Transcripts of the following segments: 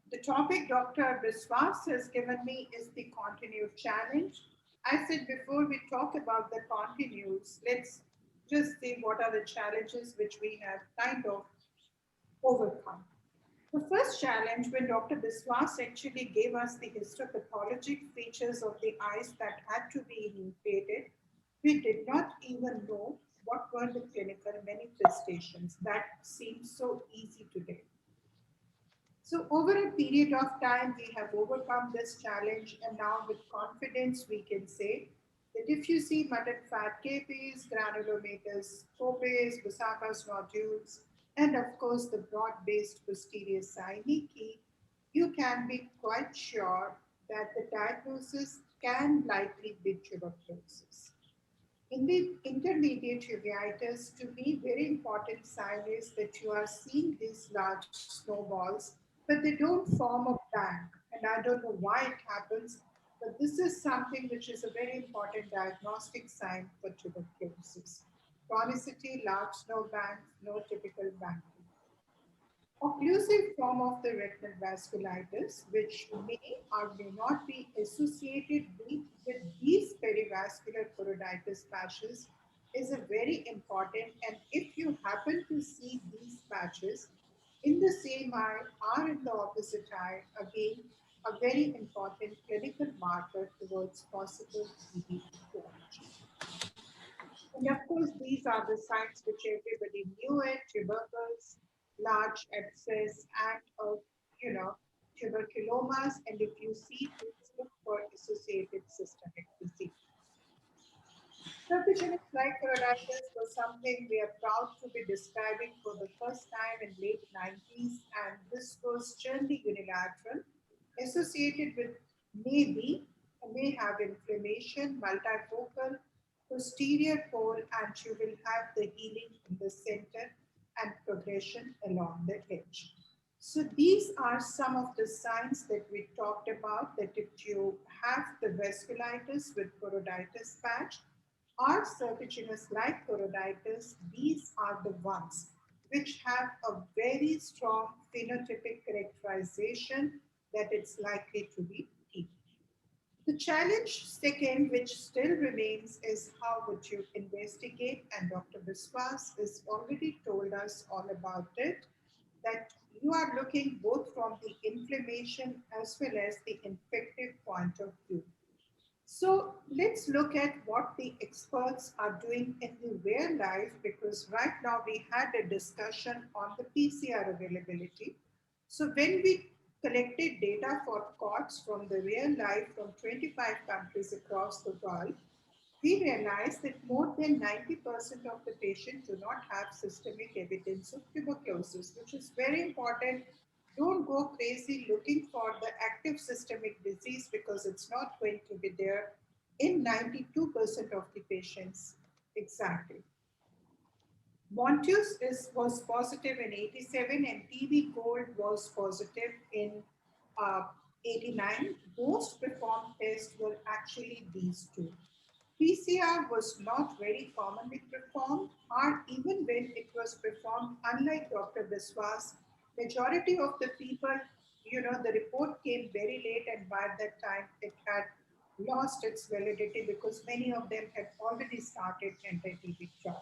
The topic Dr. Biswas has given me is the continued challenge. I said before we talk about the continues, let's just see what are the challenges which we have kind of overcome. The first challenge when Dr. Biswas actually gave us the histopathologic features of the eyes that had to be inflated, we did not even know what were the clinical manifestations. That seems so easy today. So over a period of time, we have overcome this challenge, and now with confidence, we can say that if you see mutton fat capes, granulomatous copes, Busaka's nodules, and of course the broad-based posterior synecdoche, you can be quite sure that the diagnosis can likely be tuberculosis. In the intermediate uveitis, to me, very important sign is that you are seeing these large snowballs, but they don't form a bank. And I don't know why it happens, but this is something which is a very important diagnostic sign for tuberculosis. Chronicity, large snow banks, no typical banking. Occlusive form of the retinal vasculitis, which may or may not be associated with these perivascular choroiditis patches, is a very important. And if you happen to see these patches in the same eye or in the opposite eye, again, a very important clinical marker towards possible TB etiology. And of course, these are the signs which everybody knew it, tubercles, large abscess, and tuberculomas. And if you see, please look for associated systemic disease. Serpiginous choroiditis was something we are proud to be describing for the first time in late 90s, and this was generally unilateral, associated with maybe may have inflammation, multifocal, posterior pole, and you will have the healing in the center and progression along the edge. So these are some of the signs that we talked about, that if you have the vasculitis with choroiditis patch, or serpiginous like choroiditis, these are the ones which have a very strong phenotypic characterization that it's likely to be TB. The challenge second, which still remains, is how would you investigate? And Dr. Biswas has already told us all about it, that you are looking both from the inflammation as well as the infective point of view. So let's look at what the experts are doing in the real life, because right now we had a discussion on the PCR availability. So when we collected data for COTS from the real life from 25 countries across the world, we realized that more than 90% of the patients do not have systemic evidence of tuberculosis, which is very important. Don't go crazy looking for the active systemic disease, because it's not going to be there in 92% of the patients exactly. Was positive in 87, and TB Gold was positive in uh, 89. Most performed tests were actually these two. PCR was not very commonly performed, or even when it was performed, unlike Dr. Biswas, majority of the people, the report came very late, and by that time it had lost its validity because many of them had already started anti-TB drug.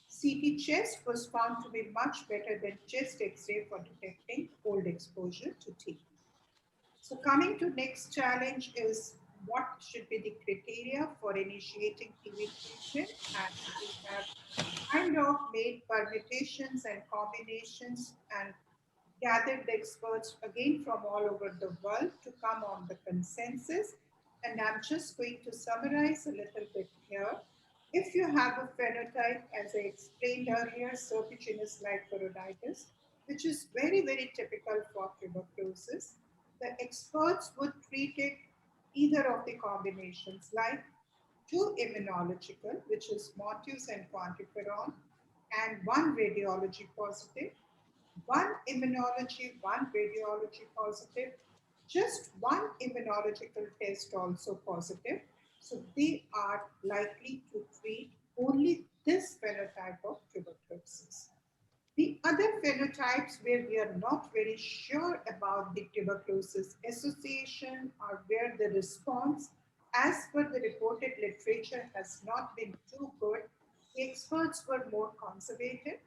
CT chest was found to be much better than chest X-ray for detecting cold exposure to TB. So coming to next challenge is what should be the criteria for initiating TB treatment, and we have kind of made permutations and combinations and gathered the experts again from all over the world to come on the consensus. And I'm just going to summarize a little bit here. If you have a phenotype, as I explained earlier, serpiginous like choroiditis, which is very, very typical for tuberculosis, the experts would treat it either of the combinations, like two immunological, which is motus and quantiferon, and one radiology positive, one immunology, one radiology positive, just one immunological test also positive. So they are likely to treat only this phenotype of tuberculosis. The other phenotypes where we are not very sure about the tuberculosis association or where the response, as per the reported literature, has not been too good, the experts were more conservative.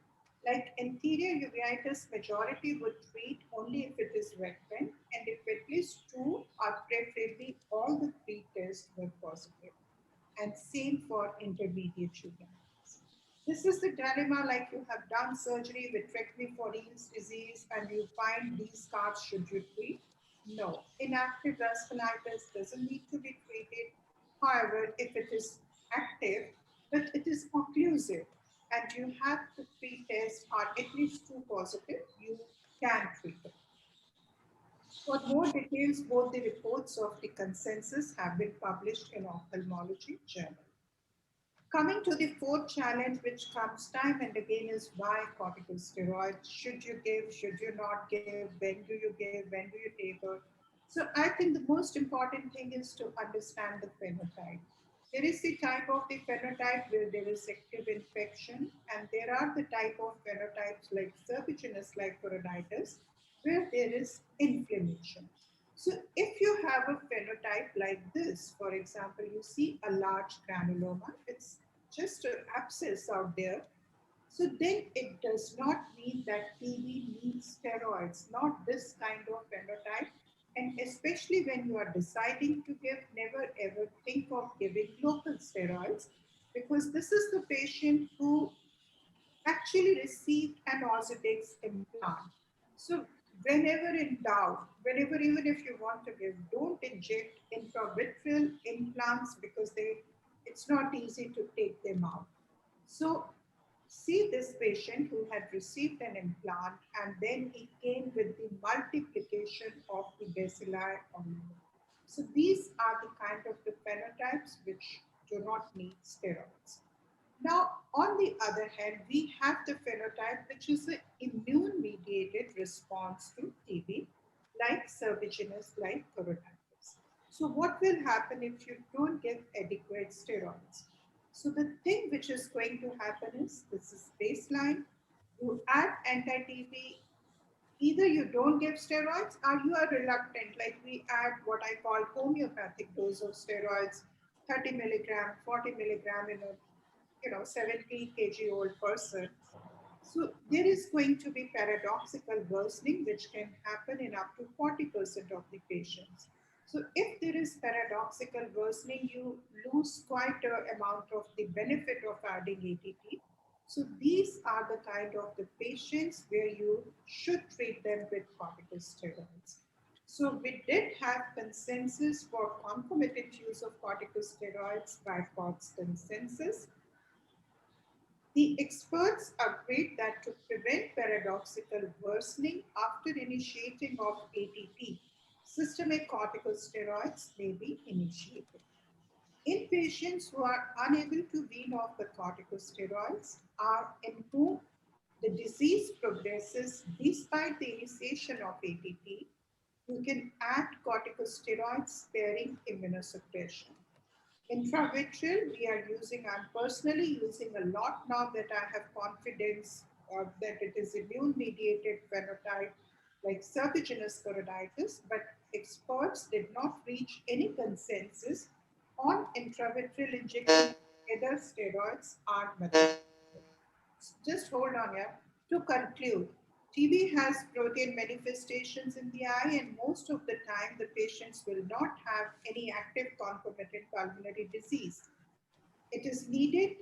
Like anterior uveitis, majority would treat only if it is recurrent and if at least two or preferably all the three tests were positive. And same for intermediate uveitis. This is the dilemma, like you have done surgery with vitrectomy for Eales disease and you find these scars, should you treat? No. Inactive vasculitis doesn't need to be treated. However, if it is active, but it is occlusive and you have to pre-test or at least two positive, you can treat it. For more details, both the reports of the consensus have been published in Ophthalmology Journal. Coming to the fourth challenge, which comes time and again, is why corticosteroids? Should you give? Should you not give? When do you give? When do you taper? So I think the most important thing is to understand the phenotype. There is the type of the phenotype where there is active infection, and there are the type of phenotypes like serpiginous like choroiditis, where there is inflammation. So if you have a phenotype like this, for example, you see a large granuloma, it's just an abscess out there. So then it does not mean that TB needs steroids, not this kind of phenotype. And especially when you are deciding to give, never ever think of giving local steroids, because this is the patient who actually received an Ozurdex implant. So whenever in doubt, whenever, even if you want to give, don't inject intravitreal implants because it's not easy to take them out. So see this patient who had received an implant and then he came with the multiplication of the bacilli on him. So these are the kind of the phenotypes which do not need steroids. Now, on the other hand, we have the phenotype which is an immune-mediated response to TB, like serpiginous, like choroiditis. So what will happen if you don't give adequate steroids? So the thing which is going to happen is, this is baseline, you add anti-TB, either you don't give steroids or you are reluctant, like we add what I call homeopathic dose of steroids, 30 milligram, 40 milligram in a 70 kg old person. So there is going to be paradoxical worsening, which can happen in up to 40% of the patients. So if there is paradoxical worsening, you lose quite an amount of the benefit of adding ATT. So these are the kind of the patients where you should treat them with corticosteroids. So we did have consensus for concomitant use of corticosteroids by Cox consensus. The experts agreed that to prevent paradoxical worsening after initiating of ATT, systemic corticosteroids may be initiated. In patients who are unable to wean off the corticosteroids or in whom the disease progresses despite the initiation of ATT, you can add corticosteroids sparing immunosuppression. Intravitreal, we are using, I'm personally using a lot now that I have confidence that it is immune-mediated phenotype like serpiginous choroiditis, but experts did not reach any consensus on intravitreal injection, whether steroids are methods. Just hold on here. To conclude, TB has protein manifestations in the eye, and most of the time the patients will not have any active concomitant pulmonary disease. It is needed,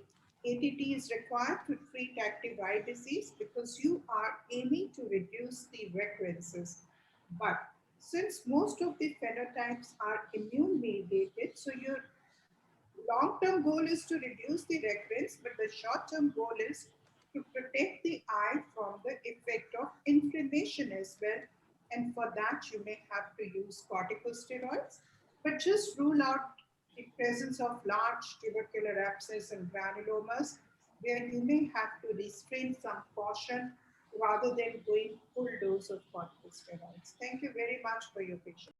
ATT is required to treat active eye disease because you are aiming to reduce the recurrences. But since most of the phenotypes are immune mediated, so your long-term goal is to reduce the recurrence, but the short-term goal is to protect the eye from the effect of inflammation as well. And for that, you may have to use corticosteroids, but just rule out the presence of large tubercular abscess and granulomas, where you may have to restrain some caution rather than going full dose of corticosteroids. Thank you very much for your patience.